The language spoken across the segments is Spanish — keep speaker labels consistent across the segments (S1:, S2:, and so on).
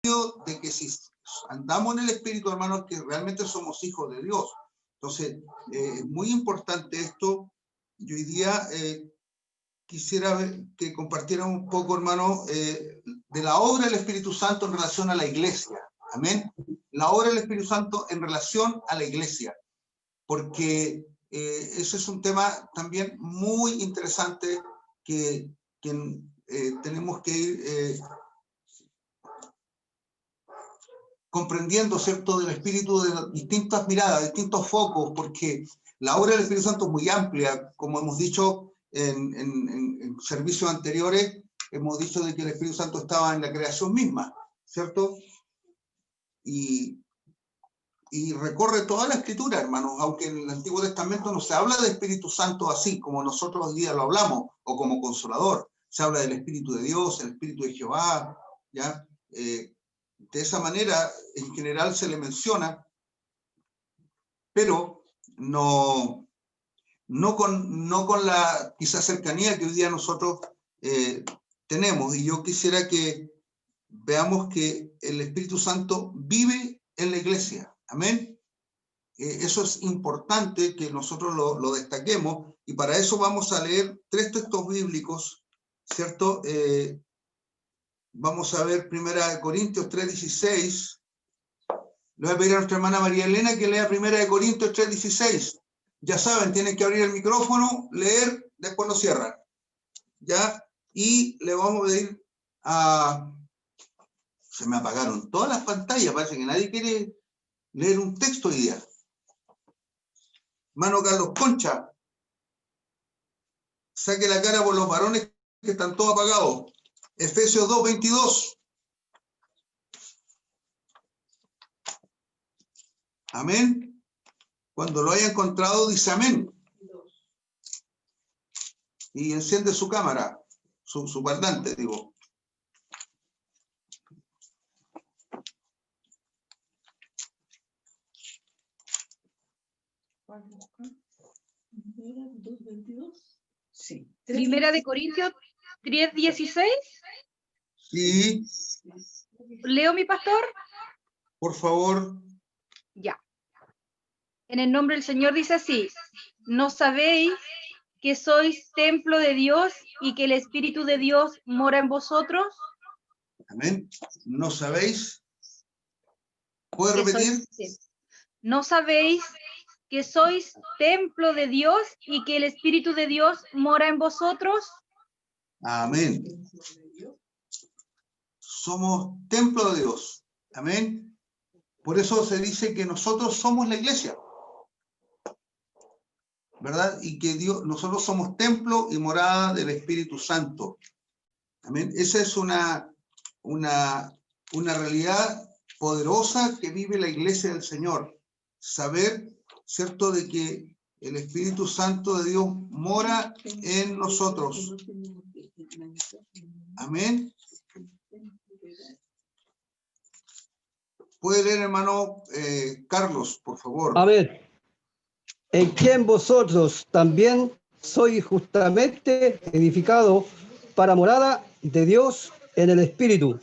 S1: de que si andamos en el Espíritu, hermanos, que realmente somos hijos de Dios. Entonces, es muy importante esto. Y hoy día quisiera que compartieran un poco, hermanos, de la obra del Espíritu Santo en relación a la iglesia. Amén. La obra del Espíritu Santo en relación a la iglesia. Porque ese es un tema también muy interesante que tenemos que ir comprendiendo, ¿cierto?, del Espíritu de distintas miradas, distintos focos, porque la obra del Espíritu Santo es muy amplia, como hemos dicho en servicios anteriores, hemos dicho de que el Espíritu Santo estaba en la creación misma, ¿cierto? Y recorre toda la Escritura, hermanos, aunque en el Antiguo Testamento no se habla del Espíritu Santo así, como nosotros hoy día lo hablamos, o como Consolador. Se habla del Espíritu de Dios, el Espíritu de Jehová, ¿ya? De esa manera, en general se le menciona, pero no con la quizá cercanía que hoy día nosotros tenemos. Y yo quisiera que veamos que el Espíritu Santo vive en la iglesia. Amén. Eso es importante que nosotros lo destaquemos, y para eso vamos a leer 3 textos bíblicos, ¿cierto? Vamos a ver 1 Corintios 3:16. Le voy a pedir a nuestra hermana María Elena que lea 1 Corintios 3:16. Ya saben, tienen que abrir el micrófono, leer, después lo cierran. ¿Ya? Y le vamos a pedir a... Se me apagaron todas las pantallas, parece que nadie quiere leer un texto hoy día. Hermano Carlos Concha, saque la cara por los varones que están todos apagados. Efesios 2:22. Amén. Cuando lo haya encontrado, dice amén. Y enciende su cámara, su parlante, digo.
S2: Sí.
S3: Primera de Corintios 3:16.
S1: Sí.
S3: ¿Leo, mi pastor?
S1: Por favor.
S3: Ya. En el nombre del Señor dice así: ¿no sabéis que sois templo de Dios y que el Espíritu de Dios mora en vosotros?
S1: Amén. ¿No sabéis? ¿Puede repetir?
S3: ¿No sabéis que sois templo de Dios y que el Espíritu de Dios mora en vosotros?
S1: Amén. Somos templo de Dios. Amén. Por eso se dice que nosotros somos la iglesia, ¿verdad? Y que nosotros somos templo y morada del Espíritu Santo. Amén. Esa es una realidad poderosa que vive la iglesia del Señor. Saber, ¿cierto?, de que el Espíritu Santo de Dios mora en nosotros. Amén. Puede leer, hermano Carlos, por favor.
S4: Amén. En quien vosotros también sois justamente edificado para morada de Dios en el Espíritu.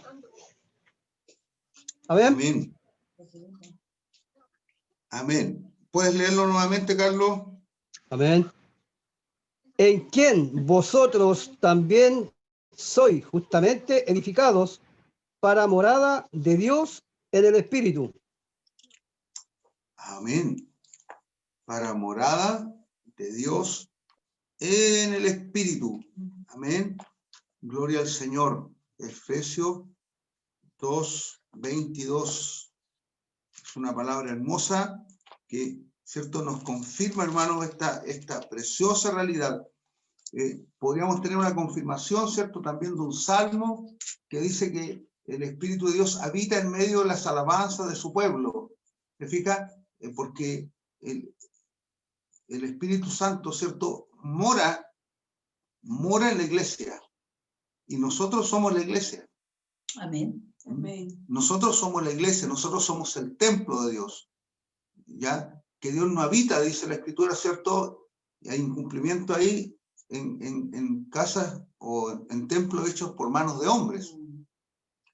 S4: Amén.
S1: Amén. Amén. ¿Puedes leerlo nuevamente, Carlos?
S4: Amén. En quien vosotros también sois justamente edificados para morada de Dios en el Espíritu.
S1: Amén. Para morada de Dios en el Espíritu. Amén. Gloria al Señor. Efesios 2:22. Es una palabra hermosa que, ¿cierto?, nos confirma, hermanos, esta preciosa realidad. Podríamos tener una confirmación, ¿cierto?, también de un salmo que dice que el Espíritu de Dios habita en medio de las alabanzas de su pueblo. ¿Se fija? Porque el Espíritu Santo, ¿cierto?, mora en la iglesia. Y nosotros somos la iglesia.
S2: Amén. Amén.
S1: Nosotros somos la iglesia, nosotros somos el templo de Dios. ¿Ya? Que Dios no habita, dice la Escritura, ¿cierto? Y hay incumplimiento ahí en casas o en templos hechos por manos de hombres,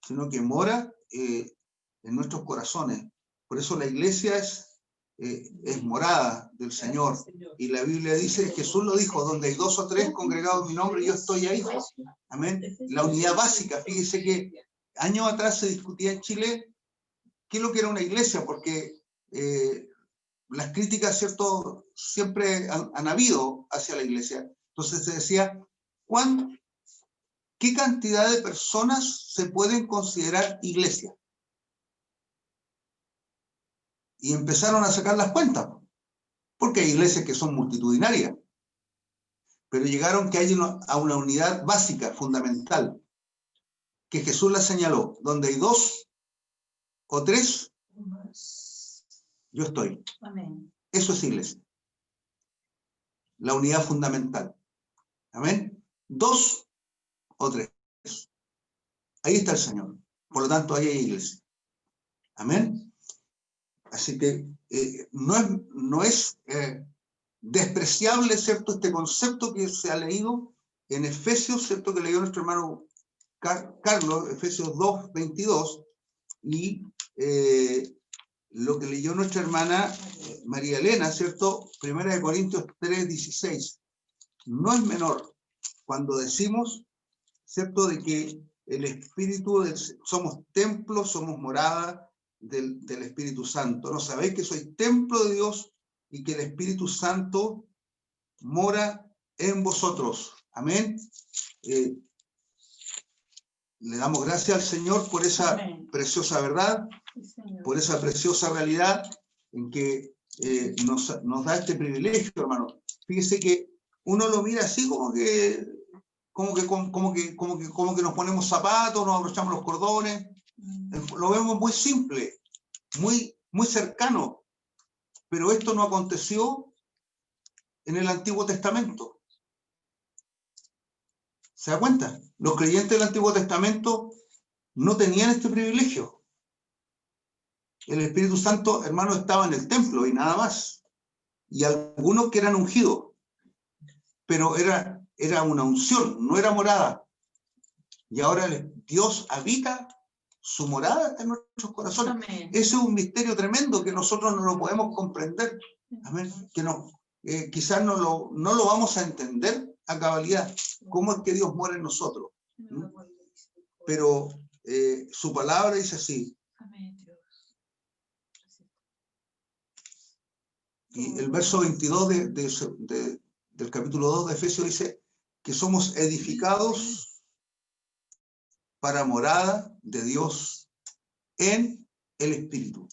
S1: sino que mora en nuestros corazones. Por eso la iglesia es morada del Señor. Y la Biblia dice, Jesús lo dijo, donde hay 2 o 3 congregados en mi nombre, yo estoy ahí. Amén. La unidad básica. Fíjese que años atrás se discutía en Chile qué es lo que era una iglesia, porque las críticas, ¿cierto?, siempre han habido hacia la iglesia. Entonces se decía, ¿qué cantidad de personas se pueden considerar iglesia? Y empezaron a sacar las cuentas, porque hay iglesias que son multitudinarias, pero llegaron que hay a una unidad básica, fundamental, que Jesús la señaló, donde hay 2 o 3, yo estoy.
S2: Amén.
S1: Eso es iglesia. La unidad fundamental. Amén. 2 o 3. Ahí está el Señor. Por lo tanto, ahí hay iglesia. Amén. Así que no es despreciable, ¿cierto?, este concepto que se ha leído en Efesios, ¿cierto?, que leyó nuestro hermano Carlos, Efesios 2:22, y lo que leyó nuestra hermana María Elena, ¿cierto?, 1 Corintios 3:16. No es menor cuando decimos, ¿cierto?, de que el Espíritu, somos templo, somos morada del Espíritu Santo. ¿No sabéis que sois templo de Dios y que el Espíritu Santo mora en vosotros? Amén. Le damos gracias al Señor por esa preciosa verdad, por esa preciosa realidad en que nos da este privilegio, hermano. Fíjese que uno lo mira así como que nos ponemos zapatos, nos abrochamos los cordones. Lo vemos muy simple, muy cercano. Pero esto no aconteció en el Antiguo Testamento. ¿Se da cuenta? Los creyentes del Antiguo Testamento no tenían este privilegio. El Espíritu Santo, hermano, estaba en el templo y nada más. Y algunos que eran ungidos. Pero era una unción, no era morada. Y ahora Dios habita, su morada en nuestros corazones.
S2: Amén.
S1: Ese es un misterio tremendo que nosotros no lo podemos comprender. Amén. Que quizás no lo vamos a entender a cabalidad. ¿Cómo es que Dios mora en nosotros? Pero su palabra dice así.
S2: Amén, Dios.
S1: Y el verso 22 del capítulo 2 de Efesios dice que somos edificados para morada de Dios en el Espíritu.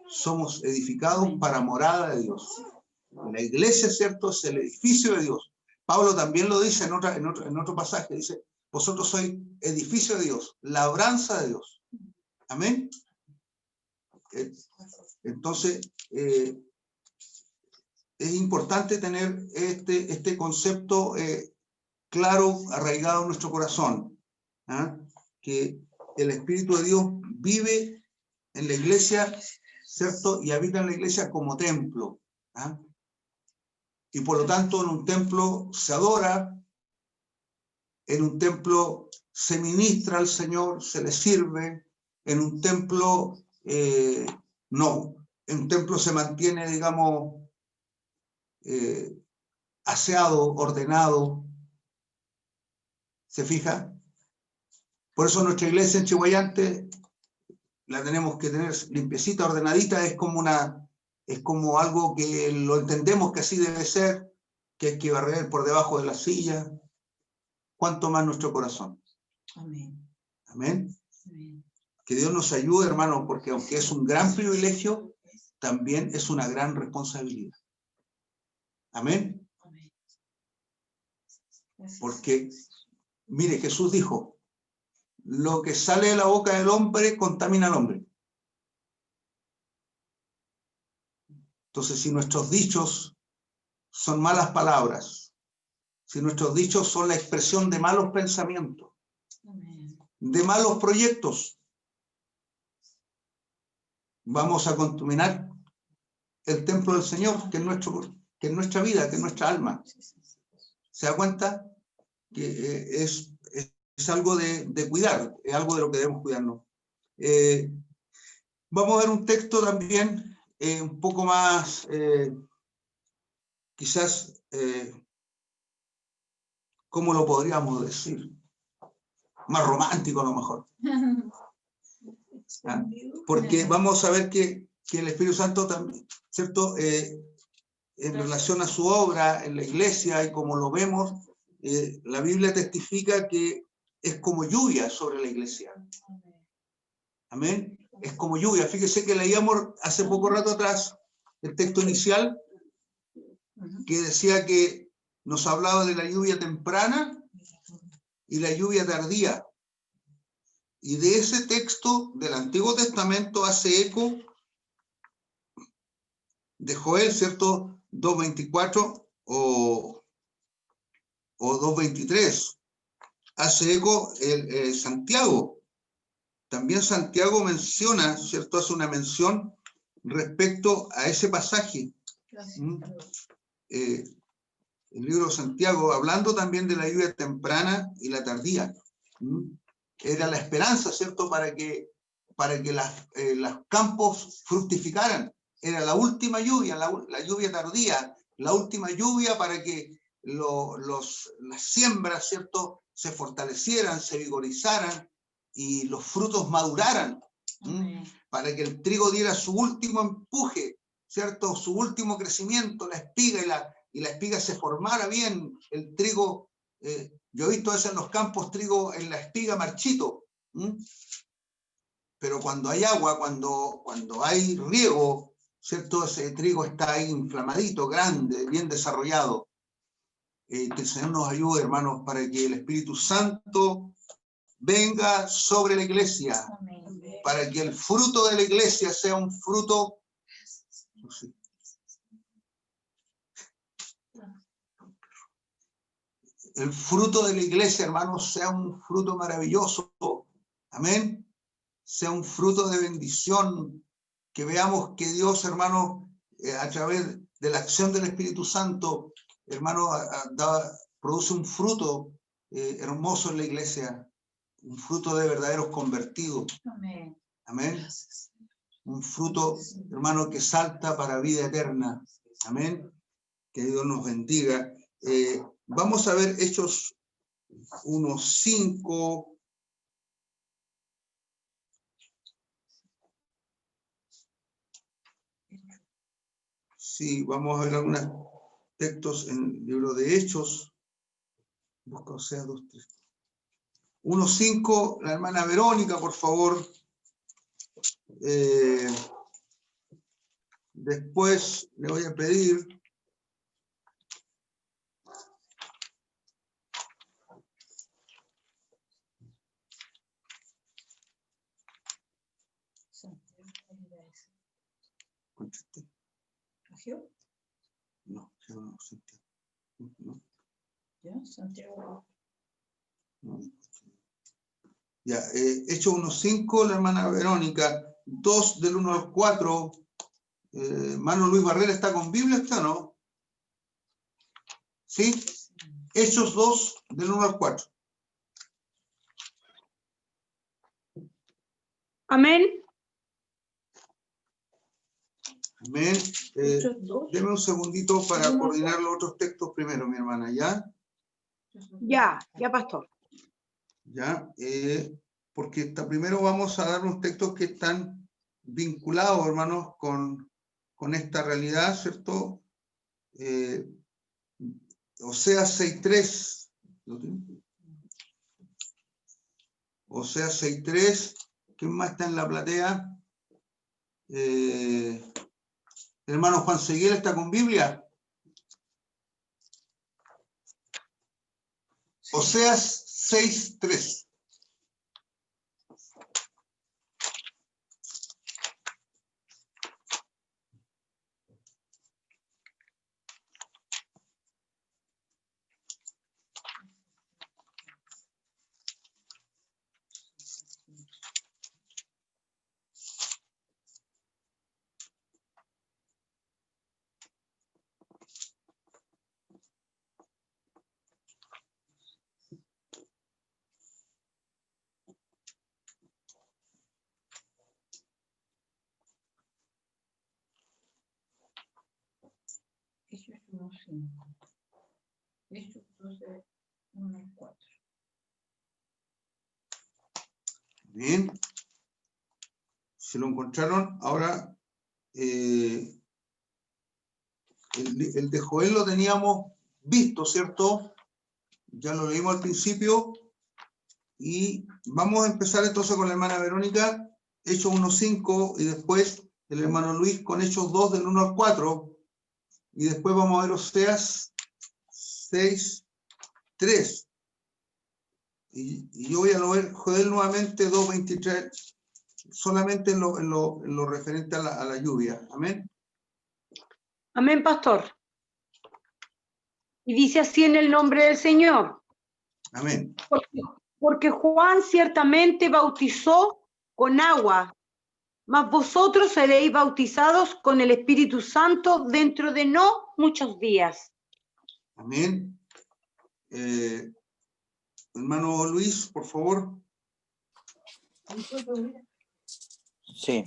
S1: Somos edificados para morada de Dios. La iglesia, ¿cierto?, es el edificio de Dios. Pablo también lo dice en otro pasaje, dice, vosotros sois edificio de Dios, labranza de Dios. Amén. Entonces, es importante tener este concepto claro, arraigado en nuestro corazón, que el Espíritu de Dios vive en la iglesia, ¿cierto?, y habita en la iglesia como templo. Y por lo tanto, en un templo se adora, en un templo se ministra al Señor, se le sirve, en un templo no, en un templo se mantiene, digamos, aseado, ordenado. ¿Se fija? Por eso nuestra iglesia en Chihuayante la tenemos que tener limpiecita, ordenadita, es como algo que lo entendemos que así debe ser, que hay que barrer por debajo de la silla. ¿Cuánto más nuestro corazón?
S2: Amén.
S1: Amén.
S2: Amén.
S1: Que Dios nos ayude, hermano, porque aunque es un gran privilegio, también es una gran responsabilidad. Amén.
S2: Amén.
S1: Porque, mire, Jesús dijo, lo que sale de la boca del hombre contamina al hombre. Entonces, si nuestros dichos son malas palabras, si nuestros dichos son la expresión de malos pensamientos,
S2: Amén.
S1: de malos proyectos, vamos a contaminar el templo del Señor, que es nuestra vida, que es nuestra alma. ¿Se da cuenta? Que es es algo de cuidar, es algo de lo que debemos cuidarnos. Vamos a ver un texto también un poco más, quizás, ¿cómo lo podríamos decir? Más romántico a lo mejor. ¿Ah? Porque vamos a ver que el Espíritu Santo también, ¿cierto? En relación a su obra en la iglesia y como lo vemos, la Biblia testifica que es como lluvia sobre la iglesia. Amén. Es como lluvia. Fíjese que leíamos hace poco rato atrás el texto inicial que decía que nos hablaba de la lluvia temprana y la lluvia tardía. Y de ese texto del Antiguo Testamento hace eco de Joel, ¿cierto? 2:24 o 2:23. Hace eco Santiago. También Santiago menciona, ¿cierto? Hace una mención respecto a ese pasaje. El libro de Santiago, hablando también de la lluvia temprana y la tardía. Era la esperanza, ¿cierto? Para que los campos fructificaran. Era la última lluvia, la lluvia tardía, la última lluvia para que las siembras, ¿cierto? Se fortalecieran, se vigorizaran y los frutos maduraran. Para que el trigo diera su último empuje, ¿cierto? Su último crecimiento, la espiga y la espiga se formara bien, el trigo. Yo he visto eso en los campos, trigo en la espiga marchito. Pero cuando hay agua, cuando hay riego, ¿cierto? Ese trigo está ahí inflamadito, grande, bien desarrollado. Que el Señor nos ayude, hermanos, para que el Espíritu Santo venga sobre la iglesia, para que el fruto de la iglesia sea un fruto. No sé. El fruto de la iglesia, hermanos, sea un fruto maravilloso. Amén. Sea un fruto de bendición. Que veamos que Dios, hermanos, a través de la acción del Espíritu Santo, hermanos, produce un fruto hermoso en la iglesia. Un fruto de verdaderos convertidos.
S2: Amén.
S1: Amén. Un fruto, hermano, que salta para vida eterna. Amén. Que Dios nos bendiga. Vamos a ver Hechos 1:5. Sí, vamos a ver algunos textos en el libro de Hechos. Busca Oseas 2:3. 1:5, la hermana Verónica, por favor. Después le voy a pedir. Contesté. No, no, no.
S2: ¿Ya? Santiago.
S1: No. Ya, Hechos 1:5, la hermana Verónica. 2 del 1 al 4. Hermano Luis Barrera, ¿está con Biblia? ¿Está no? ¿Sí? Hechos 2 del 1 al 4.
S3: Amén.
S1: Amén. Deme un segundito para coordinar los otros textos primero, mi hermana, ¿ya?
S3: Ya, pastor.
S1: ¿Ya? Porque primero vamos a dar unos textos que están vinculados, hermanos, con esta realidad, ¿cierto? Oseas 6:3. Oseas 6:3. ¿Quién más está en la platea? Hermano Juan Seguiel, ¿está con Biblia? Oseas 6:3.
S2: 1, 5. Hechos 12, 1, 4.
S1: Bien. Se lo encontraron. Ahora, el de Joel lo teníamos visto, ¿cierto? Ya lo leímos al principio. Y vamos a empezar entonces con la hermana Verónica, Hechos 1:5, y después el hermano Luis con Hechos 2 del 1 al 4. Y después vamos a ver Oseas 6:3. Y yo voy a leer Joel nuevamente 2:23, solamente en lo referente a la lluvia. Amén.
S5: Amén, pastor. Y dice así en el nombre del Señor.
S1: Amén.
S5: Porque Juan ciertamente bautizó con agua, mas vosotros seréis bautizados con el Espíritu Santo dentro de no muchos días.
S1: Amén. Hermano Luis, por favor.
S6: Sí.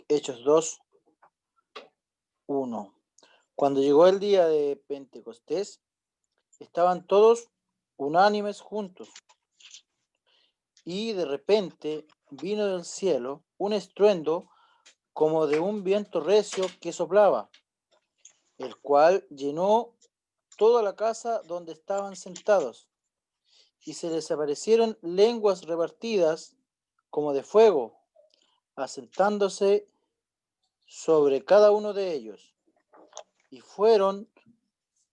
S6: Hechos 2, 1. Cuando llegó el día de Pentecostés, estaban todos unánimes juntos. Y de repente vino del cielo un estruendo como de un viento recio que soplaba, el cual llenó toda la casa donde estaban sentados, y se les aparecieron lenguas repartidas como de fuego, asentándose sobre cada uno de ellos, y fueron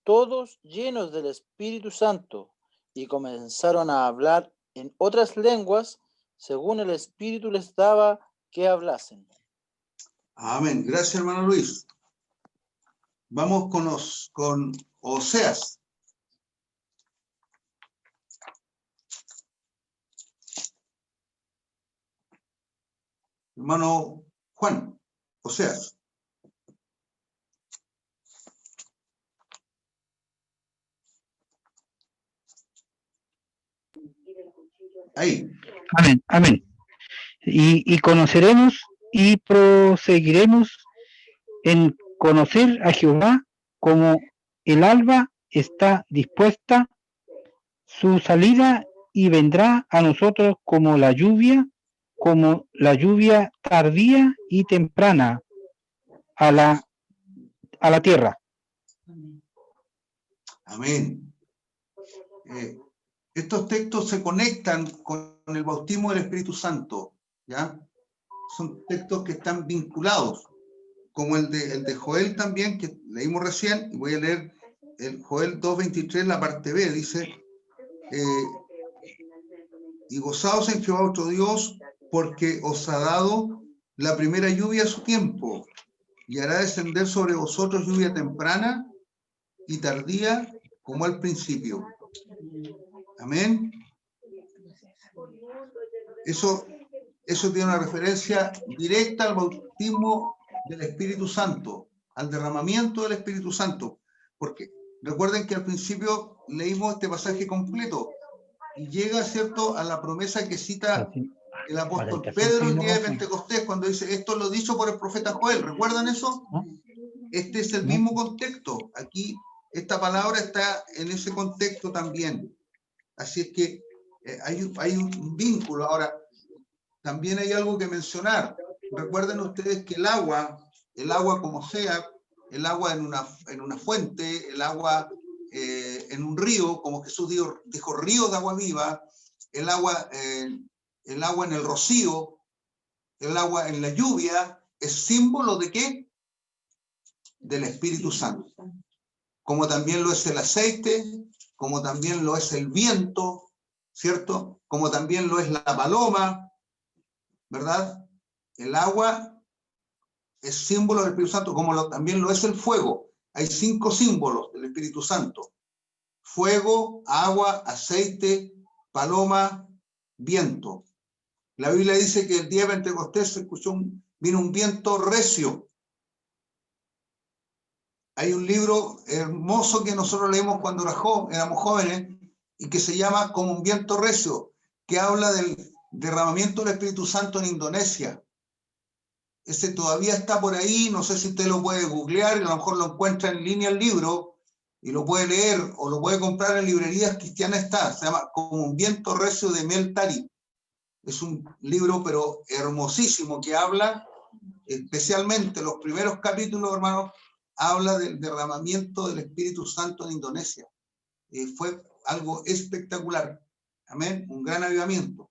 S6: todos llenos del Espíritu Santo, y comenzaron a hablar en otras lenguas, según el Espíritu les daba que hablasen.
S1: Amén. Gracias, hermano Luis. Vamos con Oseas. Hermano Juan, Oseas. Ahí.
S7: Amén, amén. Y conoceremos y proseguiremos en conocer a Jehová como el alba está dispuesta su salida y vendrá a nosotros como la lluvia tardía y temprana a la tierra.
S1: Amén. Estos textos se conectan con el bautismo del Espíritu Santo, ¿ya? Son textos que están vinculados, como el de Joel también, que leímos recién, y voy a leer el Joel 2:23, la parte B, dice, y gozaos en Jehová vuestro Dios, porque os ha dado la primera lluvia a su tiempo, y hará descender sobre vosotros lluvia temprana y tardía como al principio. Amén. Eso tiene una referencia directa al bautismo del Espíritu Santo, al derramamiento del Espíritu Santo, porque recuerden que al principio leímos este pasaje completo y llega, ¿cierto?, a la promesa que cita el apóstol Pedro el día de Pentecostés, cuando dice, esto lo dicho por el profeta Joel. ¿Recuerdan eso? Este es el mismo contexto. Aquí esta palabra está en ese contexto también. Así es que hay un vínculo. Ahora, también hay algo que mencionar. Recuerden ustedes que el agua como sea, el agua en una fuente, el agua en un río, como Jesús dijo río de agua viva, el agua en el rocío, el agua en la lluvia, es símbolo ¿de qué? Del Espíritu Santo. Como también lo es el aceite, como también lo es el viento, ¿cierto? Como también lo es la paloma, ¿verdad? El agua es símbolo del Espíritu Santo, como también lo es el fuego. Hay 5 símbolos del Espíritu Santo: fuego, agua, aceite, paloma, viento. La Biblia dice que el día de Pentecostés vino un viento recio. Hay un libro hermoso que nosotros leímos cuando éramos jóvenes y que se llama Como un viento recio, que habla del derramamiento del Espíritu Santo en Indonesia. ese todavía está por ahí, no sé si usted lo puede googlear, a lo mejor lo encuentra en línea el libro, y lo puede leer, o lo puede comprar en librerías cristianas, se llama Como un viento recio de Mel Tari. Es un libro, pero hermosísimo, que habla, especialmente los primeros capítulos, hermanos, habla del derramamiento del Espíritu Santo en Indonesia. Fue algo espectacular. Amén, un gran avivamiento.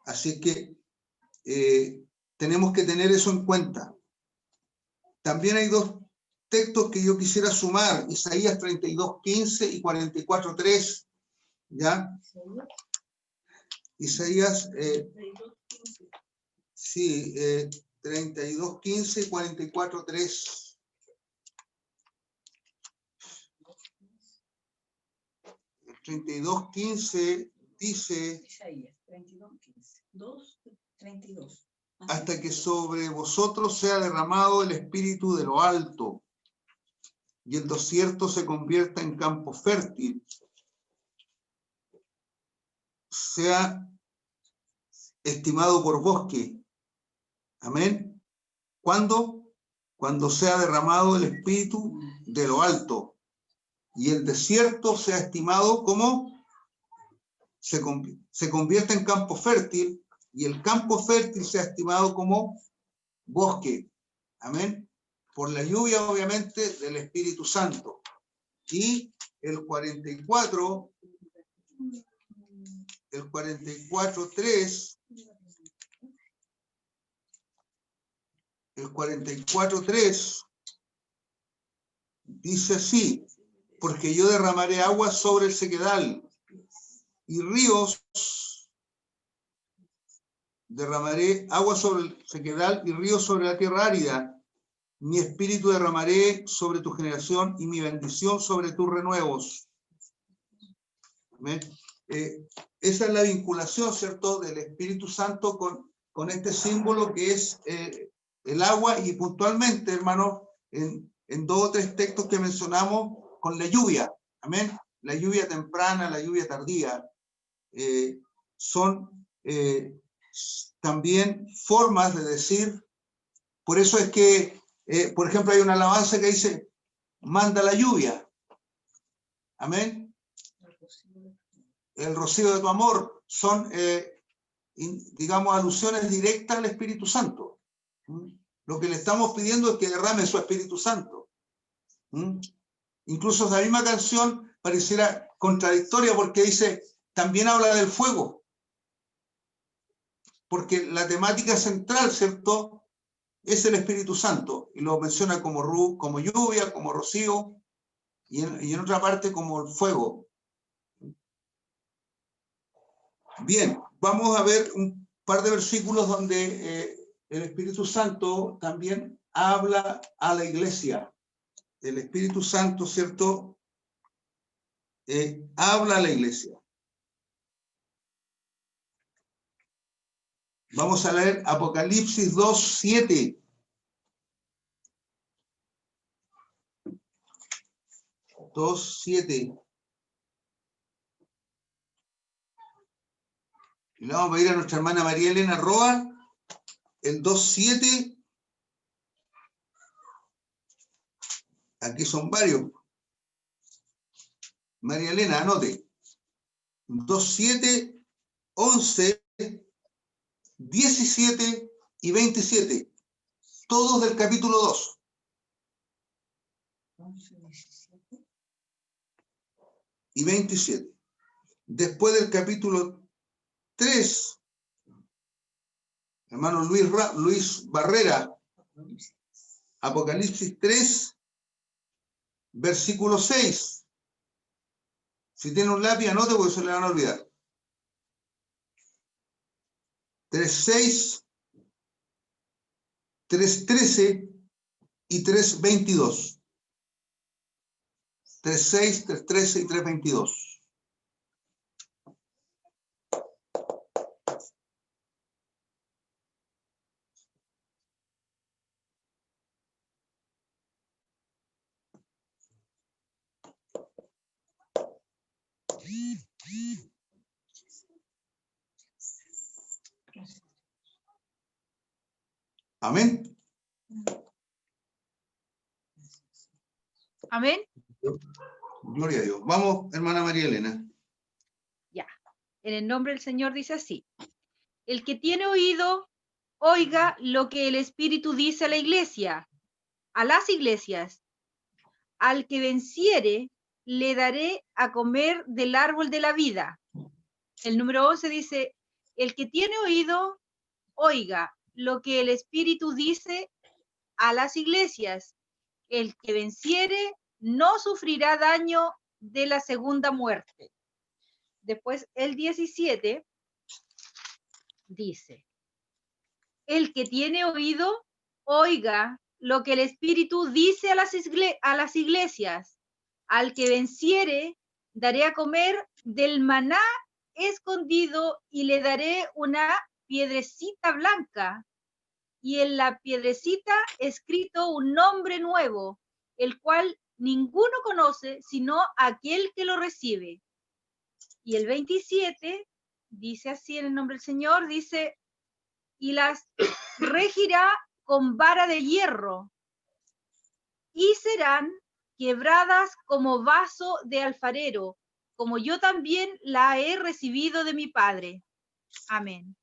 S1: Así que tenemos que tener eso en cuenta. También hay dos textos que yo quisiera sumar, Isaías 32:15 y 44:3, ¿ya? Isaías, sí, 32:15 y 44:3. El 32:15 dice,
S2: Isaías 32:15. 2:32.
S1: hasta que sobre vosotros sea derramado el espíritu de lo alto, y el desierto se convierta en campo fértil, sea estimado por bosque. Amén. ¿Cuándo? Cuando sea derramado el espíritu de lo alto, y el desierto sea estimado como se convierte en campo fértil, y el campo fértil sea estimado como bosque. Amén. Por la lluvia, obviamente, del Espíritu Santo. Y el 44:3, el 44:3 dice así: porque yo derramaré agua sobre el sequedal y ríos, derramaré agua sobre el sequedal y ríos sobre la tierra árida. Mi espíritu derramaré sobre tu generación y mi bendición sobre tus renuevos. ¿Amén? Esa es la vinculación, ¿cierto?, del Espíritu Santo con este símbolo que es el agua, y puntualmente, hermano, en 2 o 3 textos que mencionamos, con la lluvia. Amén. La lluvia temprana, la lluvia tardía, son también formas de decir. Por eso es que, por ejemplo, hay una alabanza que dice, manda la lluvia. Amén. El rocío de tu amor son, digamos, alusiones directas al Espíritu Santo. Lo que le estamos pidiendo es que derrame su Espíritu Santo. Incluso esa misma canción pareciera contradictoria, porque dice, también habla del fuego. Porque la temática central, ¿cierto?, es el Espíritu Santo, y lo menciona como lluvia, como rocío, y en otra parte como el fuego. Bien, vamos a ver un par de versículos donde el Espíritu Santo también habla a la iglesia. El Espíritu Santo, ¿cierto?, habla a la iglesia. Vamos a leer Apocalipsis 2:7. Y le vamos a pedir a nuestra hermana María Elena Roa el 2:7. Aquí son varios. María Elena, anote. 2:7, 11, 17 y 27. Todos del capítulo 2.
S2: 11, 17.
S1: Y 27. Después del capítulo 3, hermano Luis Barrera, Apocalipsis 3, versículo 6. Si tiene un lápiz, anote porque se le van a olvidar. 3:6, 3:13 y 3:22. 3:6, 3:13 y 3:22. Amén.
S3: Amén.
S1: Gloria a Dios. Vamos, hermana María Elena.
S3: Ya. En el nombre del Señor dice así. El que tiene oído, oiga lo que el Espíritu dice a la iglesia, a las iglesias. Al que venciere, le daré a comer del árbol de la vida. El número 11 dice, el que tiene oído, oiga lo que el Espíritu dice a las iglesias. El que venciere no sufrirá daño de la segunda muerte. Después el 17 dice, el que tiene oído, oiga lo que el Espíritu dice a las iglesias. Al que venciere, daré a comer del maná escondido y le daré una piedrecita blanca. Y en la piedrecita escrito un nombre nuevo, el cual ninguno conoce sino aquel que lo recibe. Y el 27 dice así en el nombre del Señor, dice, y las regirá con vara de hierro, y serán quebradas como vaso de alfarero, como yo también la he recibido de mi Padre. Amén.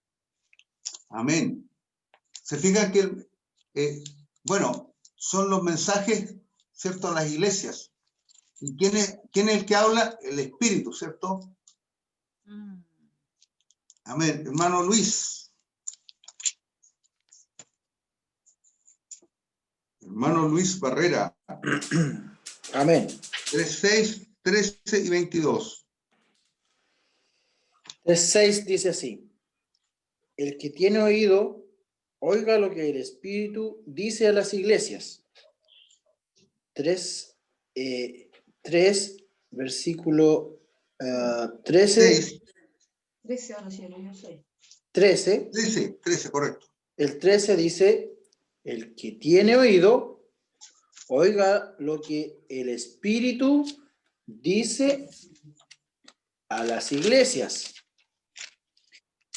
S1: Amén. Se fijan que, bueno, son los mensajes, ¿cierto?, a las iglesias. ¿Y quién es el que habla? El Espíritu, ¿cierto? Amén. Hermano Luis. Hermano Luis Barrera.
S6: Amén.
S1: 3:6, 13 y 22.
S6: 3:6 dice así. El que tiene oído, oiga lo que el Espíritu dice a las iglesias. 3, versículo 13.
S1: 6,
S2: 13 ahora sí, no sé.
S6: 13.
S1: 13, correcto.
S6: El 13 dice, el que tiene oído, oiga lo que el Espíritu dice a las iglesias.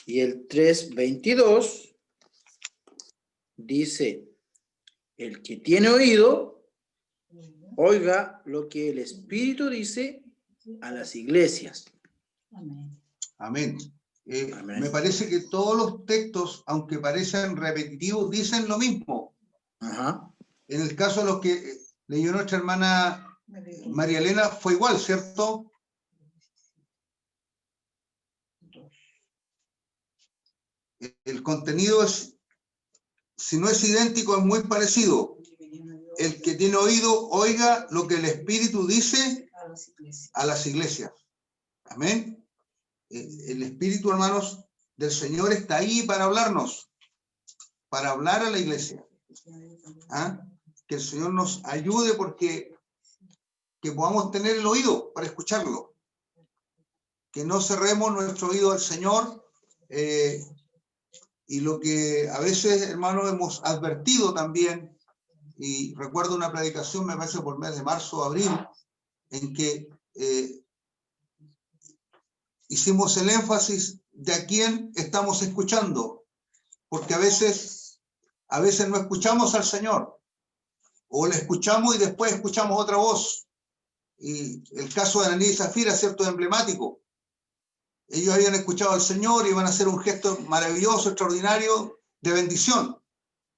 S6: Y el 3:22 dice, el que tiene oído, oiga lo que el Espíritu dice a las iglesias.
S2: Amén.
S1: Amén.
S6: Amén.
S1: Me parece que todos los textos, aunque parecen repetitivos, dicen lo mismo.
S6: Ajá.
S1: En el caso de los que leyó nuestra hermana María Elena, fue igual, ¿cierto? El contenido es, si no es idéntico, es muy parecido. El que tiene oído, oiga lo que el Espíritu dice a las iglesias. Amén. El Espíritu, hermanos, del Señor está ahí para hablarnos, para hablar a la iglesia. ¿Ah? Que el Señor nos ayude porque que podamos tener el oído para escucharlo. Que no cerremos nuestro oído al Señor. Y lo que a veces, hermanos, hemos advertido también, y recuerdo una predicación, me parece por mes de marzo o abril, en que hicimos el énfasis de a quién estamos escuchando, porque a veces no escuchamos al Señor, o le escuchamos y después escuchamos otra voz. Y el caso de Ananías y Zafira, ¿cierto?, es emblemático. Ellos habían escuchado al Señor y iban a hacer un gesto maravilloso, extraordinario, de bendición,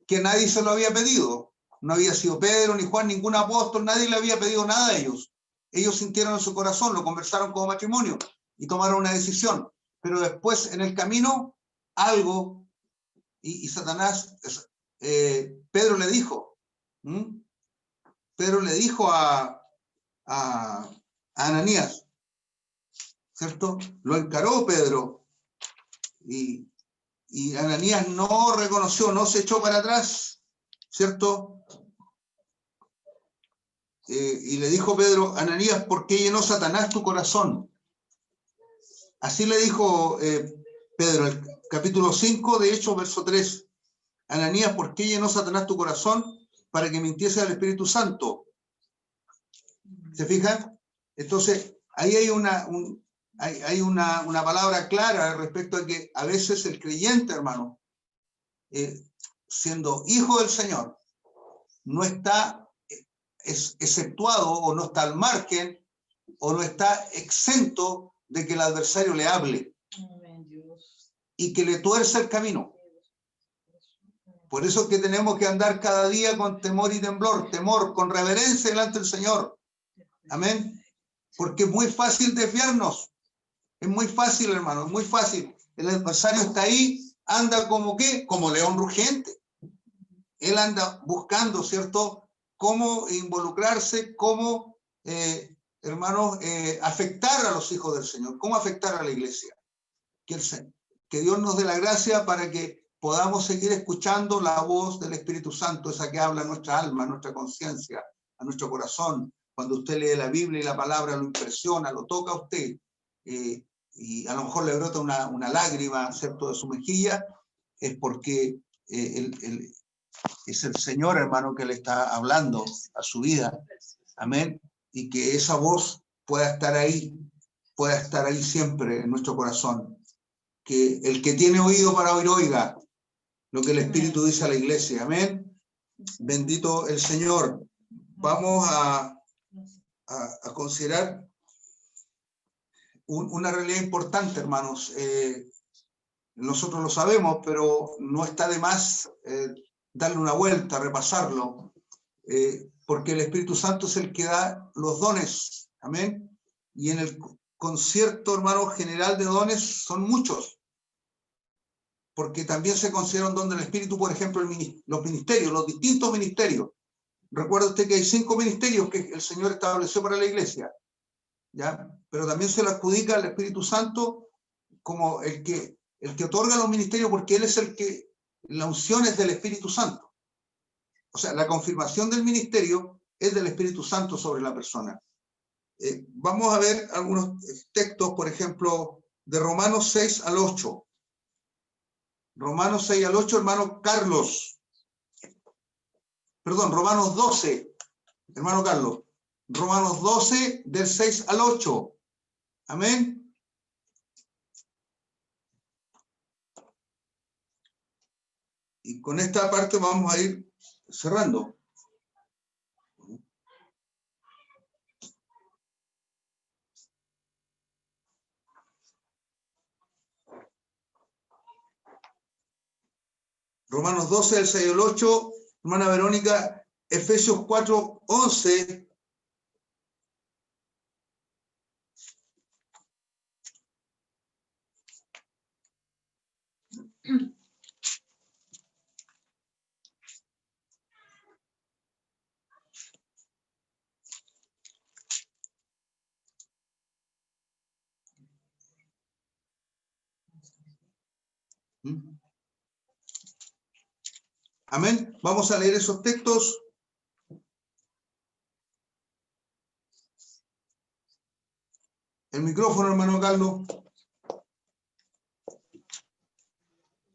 S1: que nadie se lo había pedido. No había sido Pedro, ni Juan, ningún apóstol, nadie le había pedido nada a ellos. Ellos sintieron en su corazón, lo conversaron como matrimonio y tomaron una decisión. Pero después, en el camino, algo, y Satanás, Pedro le dijo a Ananías, ¿cierto? Lo encaró Pedro y Ananías no reconoció, no se echó para atrás, ¿cierto? Y le dijo Pedro, Ananías, ¿por qué llenó Satanás tu corazón? Así le dijo Pedro, el capítulo 5 de Hechos, verso 3. Ananías, ¿por qué llenó Satanás tu corazón? Para que mintiese al Espíritu Santo. ¿Se fijan? Entonces, ahí hay una palabra clara respecto a que a veces el creyente, hermano, siendo hijo del Señor, no está exceptuado o no está al margen o no está exento de que el adversario le hable
S2: Amén, Dios.
S1: y que le tuerza el camino. Por eso es que tenemos que andar cada día con temor y temor, con reverencia delante del Señor. Amén. Porque es muy fácil desviarnos. Es muy fácil, hermano, es muy fácil. El adversario está ahí, anda como ¿qué? Como león rugiente. Él anda buscando, ¿cierto?, cómo involucrarse, cómo, hermanos, afectar a los hijos del Señor, cómo afectar a la iglesia. Que Dios nos dé la gracia para que podamos seguir escuchando la voz del Espíritu Santo, esa que habla a nuestra alma, a nuestra conciencia, a nuestro corazón. Cuando usted lee la Biblia y la palabra lo impresiona, lo toca a usted, y a lo mejor le brota una lágrima, ¿cierto?, de su mejilla, es porque es el Señor, hermano, que le está hablando a su vida. Amén. Y que esa voz pueda estar ahí siempre en nuestro corazón. Que el que tiene oído para oír, oiga lo que el Espíritu dice a la iglesia. Amén. Bendito el Señor. Vamos a considerar una realidad importante, hermanos. Nosotros lo sabemos, pero no está de más darle una vuelta, repasarlo, porque el Espíritu Santo es el que da los dones. Amén. Y en el concierto, hermano, general de dones son muchos, porque también se considera un don del Espíritu, por ejemplo, los ministerios, los distintos ministerios. Recuerda usted que hay 5 ministerios que el Señor estableció para la iglesia, ¿ya? Pero también se le adjudica al Espíritu Santo como el que otorga los ministerios, porque Él es el que, la unción es del Espíritu Santo. O sea, la confirmación del ministerio es del Espíritu Santo sobre la persona. Vamos a ver algunos textos, por ejemplo, de Romanos 6 al 8. Romanos 6 al 8, hermano Carlos. Perdón, Romanos 12, hermano Carlos. Romanos 12, del 6 al 8. Amén. Y con esta parte vamos a ir cerrando. Romanos 12, del 6 al 8, hermana Verónica, Efesios 4, 11. Amén. Vamos a leer esos textos. El micrófono, hermano Carlos.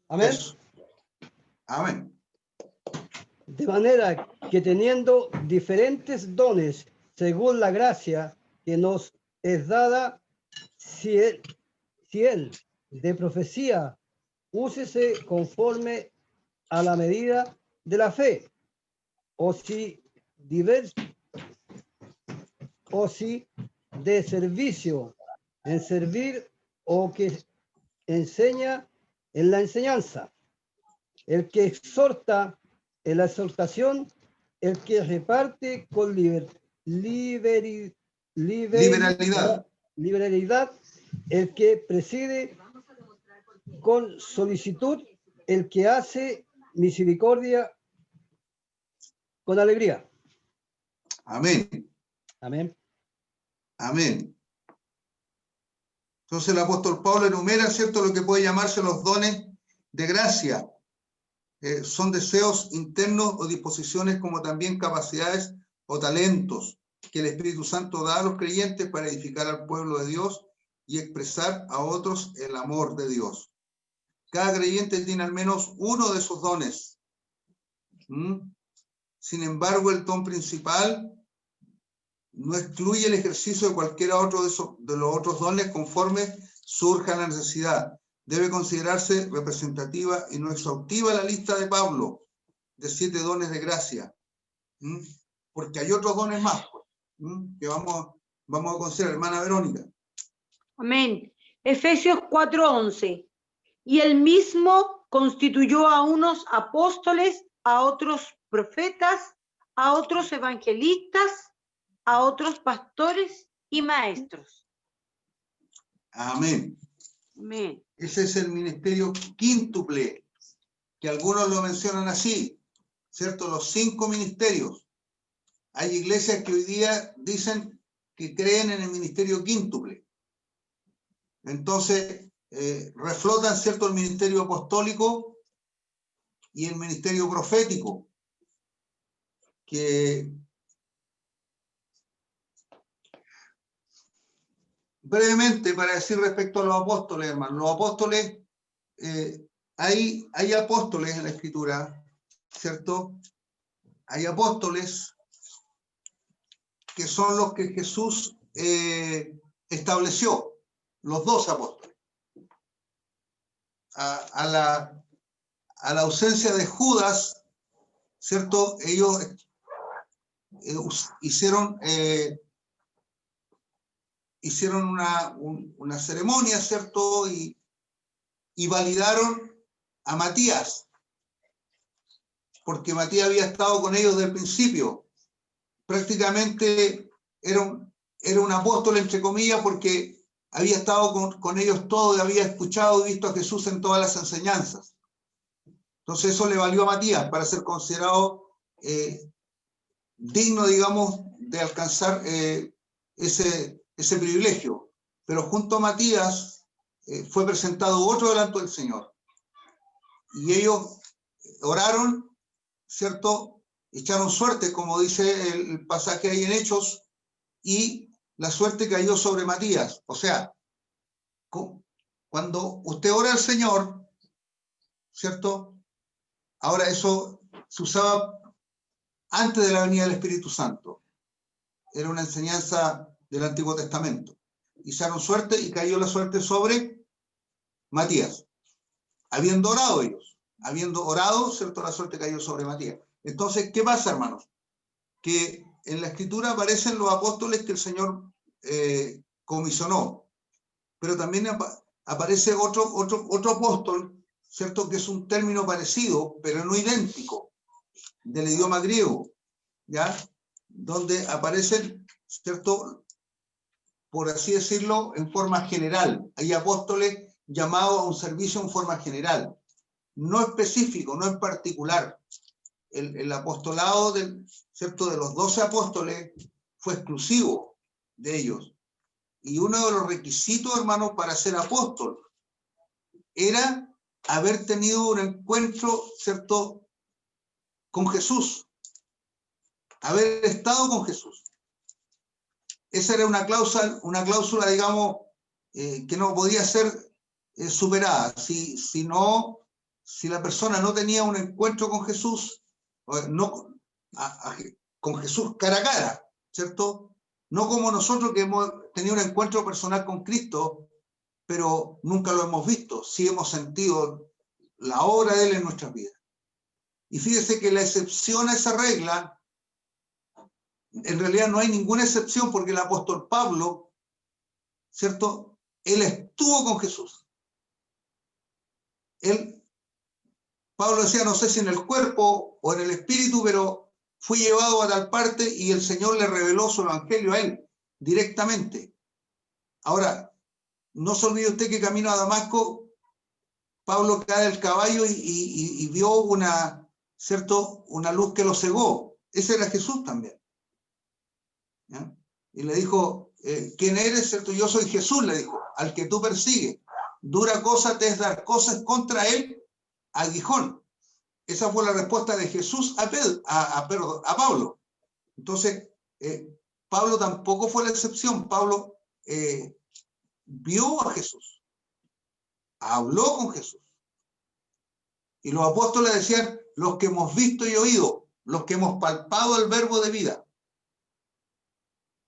S4: Amén.
S1: Eso. Amén.
S4: De manera que teniendo diferentes dones según la gracia que nos es dada, si él de profecía, úsese conforme a la medida de la fe, o si de servicio en servir, o que enseña en la enseñanza, el que exhorta en la exhortación, el que reparte con liberalidad, el que preside con solicitud, el que hace misericordia con alegría.
S1: Amén.
S4: Amén.
S1: Amén. Entonces el apóstol Pablo enumera, ¿cierto?, lo que puede llamarse los dones de gracia. Son deseos internos o disposiciones, como también capacidades o talentos que el Espíritu Santo da a los creyentes para edificar al pueblo de Dios y expresar a otros el amor de Dios. Cada creyente tiene al menos uno de esos dones. Sin embargo, el don principal no excluye el ejercicio de cualquiera otro de los otros dones conforme surja la necesidad. Debe considerarse representativa y no exhaustiva la lista de Pablo, de 7 dones de gracia. Porque hay otros dones más, pues, que vamos a considerar, hermana Verónica.
S5: Amén. Efesios 4:11. Y él mismo constituyó a unos apóstoles, a otros profetas, a otros evangelistas, a otros pastores y maestros.
S1: Amén.
S5: Amén.
S1: Ese es el ministerio quíntuple, que algunos lo mencionan así, ¿cierto? Los 5 ministerios. Hay iglesias que hoy día dicen que creen en el ministerio quíntuple. Entonces, reflotan, ¿cierto?, el ministerio apostólico y el ministerio profético, que brevemente, para decir respecto a los apóstoles, hermanos, los apóstoles, hay apóstoles en la Escritura, ¿cierto? Hay apóstoles que son los que Jesús estableció, los 12 apóstoles. A la ausencia de Judas, ¿cierto? Ellos hicieron una ceremonia, ¿cierto? Y validaron a Matías, porque Matías había estado con ellos desde el principio. Prácticamente era un apóstol, entre comillas, porque había estado con ellos todos, había escuchado y visto a Jesús en todas las enseñanzas. Entonces eso le valió a Matías para ser considerado digno, digamos, de alcanzar ese privilegio. Pero junto a Matías fue presentado otro delante del Señor. Y ellos oraron, ¿cierto? Echaron suerte, como dice el pasaje ahí en Hechos, y la suerte cayó sobre Matías. O sea, cuando usted ora al Señor, ¿cierto? Ahora eso se usaba antes de la venida del Espíritu Santo. Era una enseñanza del Antiguo Testamento. Echaron suerte y cayó la suerte sobre Matías. Habiendo orado ellos, ¿cierto? La suerte cayó sobre Matías. Entonces, ¿qué pasa, hermanos? Que en la Escritura aparecen los apóstoles que el Señor comisionó, pero también aparece otro apóstol, ¿cierto? Que es un término parecido, pero no idéntico, del idioma griego, ¿ya? Donde aparecen, ¿cierto?, por así decirlo, en forma general. Hay apóstoles llamados a un servicio en forma general, no específico, no en particular. El apostolado ¿cierto?, de los 12 apóstoles fue exclusivo de ellos. Y uno de los requisitos, hermanos, para ser apóstol era haber tenido un encuentro, ¿cierto?, con Jesús, haber estado con Jesús. Esa era una cláusula, digamos, que no podía ser superada. Si la persona no tenía un encuentro con Jesús, con Jesús cara a cara, ¿cierto? No como nosotros que hemos tenido un encuentro personal con Cristo, pero nunca lo hemos visto, sí hemos sentido la obra de Él en nuestras vidas. Y fíjese que la excepción a esa regla, en realidad no hay ninguna excepción, porque el apóstol Pablo, ¿cierto?, él estuvo con Jesús. Pablo decía, no sé si en el cuerpo o en el espíritu, pero fui llevado a tal parte y el Señor le reveló su evangelio a él directamente. Ahora, no se olvide usted que camino a Damasco, Pablo cae del caballo y vio una luz que lo cegó. Ese era Jesús también, ¿ya? Y le dijo, ¿quién eres? ¿Cierto? Yo soy Jesús, le dijo, al que tú persigues. Dura cosa te es dar cosas contra él, aguijón. Esa fue la respuesta de Jesús a Pablo. Entonces, Pablo tampoco fue la excepción. Pablo vio a Jesús, habló con Jesús. Y los apóstoles decían, los que hemos visto y oído, los que hemos palpado el verbo de vida.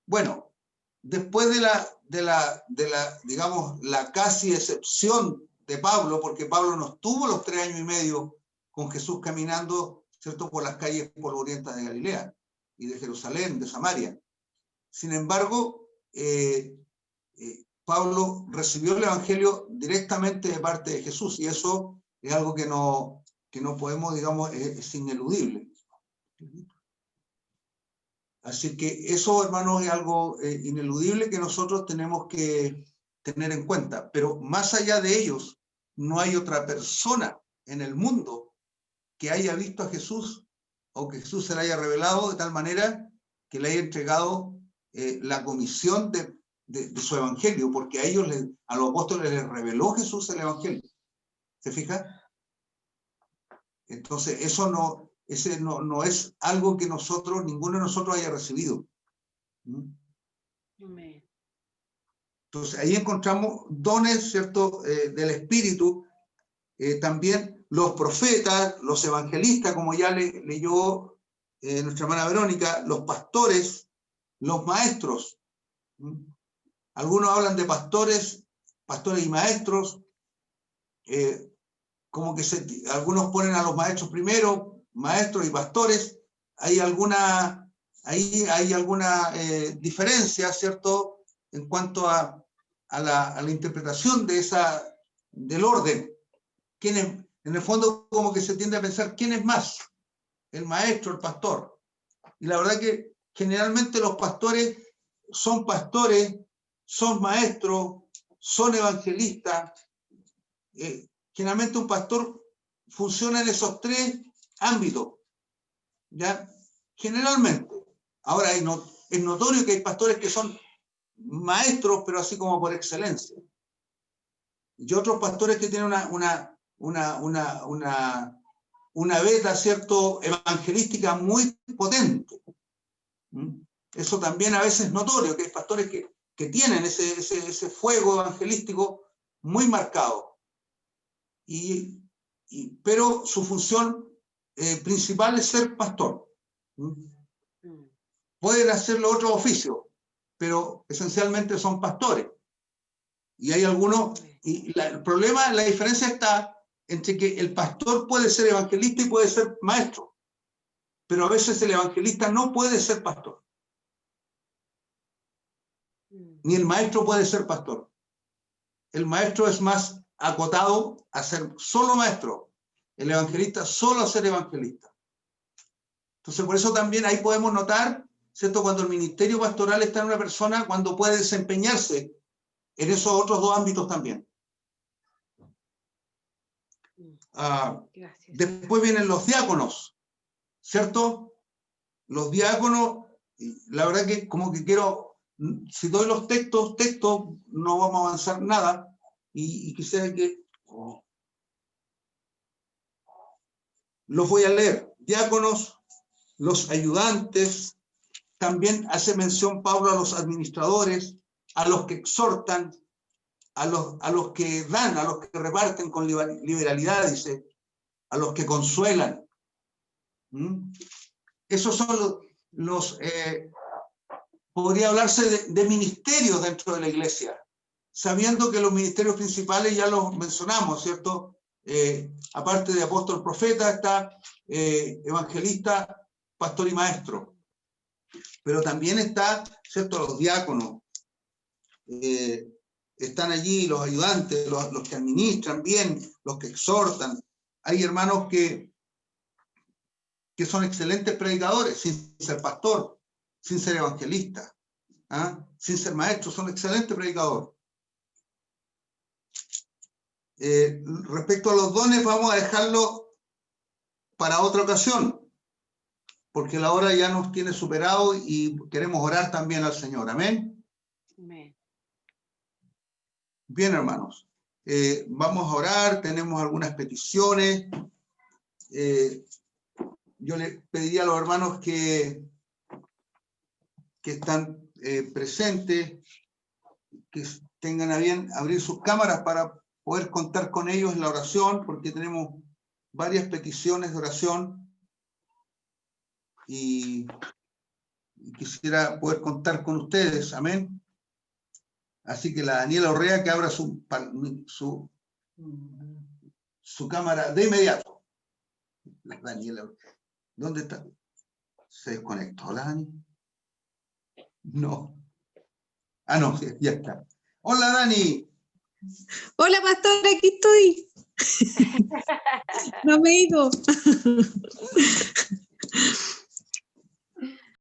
S1: Bueno, después digamos, la casi excepción de Pablo, porque Pablo no estuvo los 3 años y medio con Jesús caminando, ¿cierto? Por las calles polvorientas de Galilea y de Jerusalén, de Samaria. Sin embargo, Pablo recibió el Evangelio directamente de parte de Jesús, y eso es algo que no podemos, digamos, es ineludible. Así que eso, hermanos, es algo ineludible que nosotros tenemos que tener en cuenta. Pero más allá de ellos, no hay otra persona en el mundo que haya visto a Jesús o que Jesús se le haya revelado de tal manera que le haya entregado la comisión de su evangelio, porque a los apóstoles les reveló Jesús el evangelio. ¿Se fija? Entonces, ese no es algo que ninguno de nosotros haya recibido.
S5: Amén.
S1: Entonces, ahí encontramos dones, ¿cierto?, del Espíritu. También los profetas, los evangelistas, como ya leyó nuestra hermana Verónica, los pastores, los maestros. Algunos hablan de pastores y maestros, como que algunos ponen a los maestros primero, maestros y pastores. Hay alguna diferencia, ¿cierto?, en cuanto a la interpretación del orden. En el fondo, como que se tiende a pensar quién es más, el maestro, el pastor. Y la verdad que generalmente los pastores, son maestros, son evangelistas. Generalmente un pastor funciona en esos tres ámbitos, ¿ya? Generalmente. Ahora es notorio que hay pastores que son maestros, pero así como por excelencia. Y otros pastores que tienen una beta, ¿cierto?, evangelística muy potente. Eso también a veces es notorio, que hay pastores que tienen ese fuego evangelístico muy marcado. Pero su función principal es ser pastor. Pueden hacerlo otros oficios, pero esencialmente son pastores. Y hay algunos, el problema, la diferencia está entre que el pastor puede ser evangelista y puede ser maestro, pero a veces el evangelista no puede ser pastor, ni el maestro puede ser pastor. El maestro es más acotado a ser solo maestro, el evangelista solo a ser evangelista. Entonces, por eso también ahí podemos notar, ¿cierto?, cuando el ministerio pastoral está en una persona, cuando puede desempeñarse en esos otros dos ámbitos también. Después vienen los diáconos, ¿cierto? Los diáconos, la verdad que como que si doy los textos no vamos a avanzar nada, y quisiera que los voy a leer. Diáconos, los ayudantes, también hace mención Pablo a los administradores, a los que exhortan, a los que dan, a los que reparten con liberalidad, dice, a los que consuelan. Esos son podría hablarse de ministerios dentro de la iglesia, sabiendo que los ministerios principales ya los mencionamos, ¿cierto? Aparte de apóstol, profeta, está evangelista, pastor y maestro. Pero también está, ¿cierto?, los diáconos. Están allí los ayudantes, los que administran bien, los que exhortan. Hay hermanos que son excelentes predicadores, sin ser pastor, sin ser evangelista, sin ser maestro, son excelentes predicadores. Respecto a los dones, vamos a dejarlo para otra ocasión, porque la hora ya nos tiene superado y queremos orar también al Señor. Amén.
S5: Amén.
S1: Bien, hermanos, vamos a orar, tenemos algunas peticiones. Yo le pediría a los hermanos que están presentes, que tengan a bien abrir sus cámaras para poder contar con ellos en la oración, porque tenemos varias peticiones de oración y quisiera poder contar con ustedes. Amén. Así que la Daniela Orrea que abra su cámara de inmediato. La Daniela. ¿Dónde está? ¿Se desconectó la Dani? No. Ah, no, sí, ya está. Hola, Dani.
S8: Hola, pastor, aquí estoy. No me he ido.